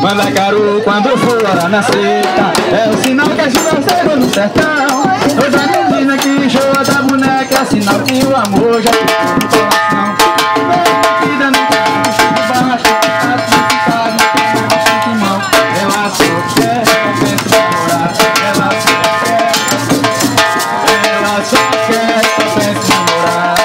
Manda caro quando for hora na seca, é o sinal que a chuva chegou no sertão. Toda menina que enjoa da boneca é sinal que o amor já ficou no coração. Vida não tem vestido baixo, tá no timão. Ela só quer, só pensa em namorar. Ela só quer, só pensa em namorar.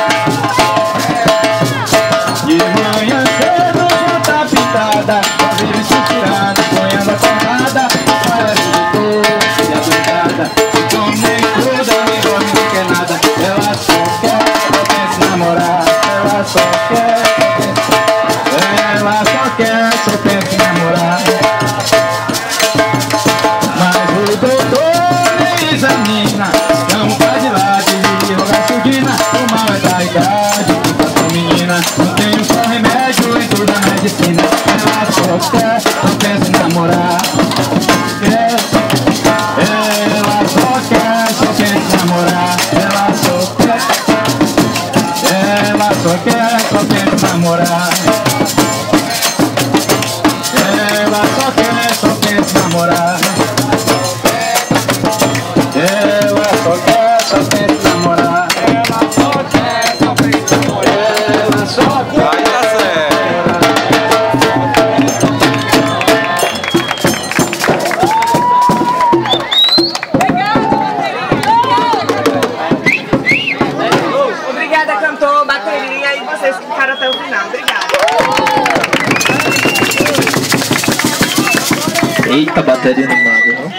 De manhã cedo já tá pintada, cabelo suspirado, ponhando a torrada. Ela visitou e a doidada, então nem cuida, nem dorme, nem quer nada. Ela só quer, só pensa em namorar. Ela só quer, só pensa em namorar. Mas o doutor nem examina, não tá de lá de rogar surdina. O mal é da idade, fica com menina, não tem só remédio em toda a medicina. Ela só quer, só pensa em namorar. Ela só quer, só pensa em namorar. Ela só quer, só pensa em namorar. Ela só quer, só pensa em namorar. Ela só quer, só pensa em namorar. Ela só quer, só pensa em namorar. Ela só quer. Vai dar certo. Obrigada, cantor, bateria e vocês que ficaram até o final. Obrigada. Eita, bateria animada, não?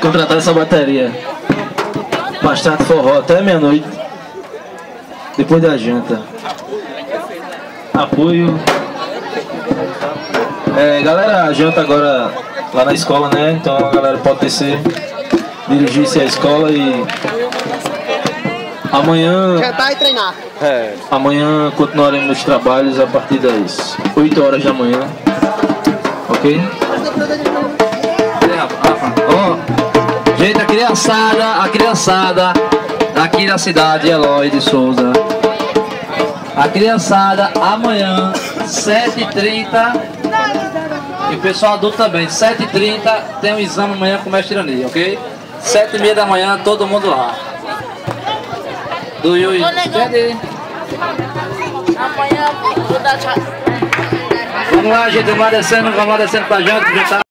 Contratar essa bateria. Bastante forró até meia-noite. Depois da janta. Apoio. Galera, a janta agora lá na escola, né? Então a galera pode descer, dirigir-se à escola e amanhã. Jantar e treinar. Amanhã continuaremos os trabalhos a partir das 8 horas da manhã. Ok? Gente, a criançada daqui da cidade, Eloy de Souza. A criançada amanhã, 7h30. E o pessoal adulto também, 7h30 tem um exame amanhã com o mestre Irani, ok? 7h30 da manhã, todo mundo lá. Do Yui. Amanhã vou dar tchau. Vamos lá, gente, vamos lá descendo pra janta.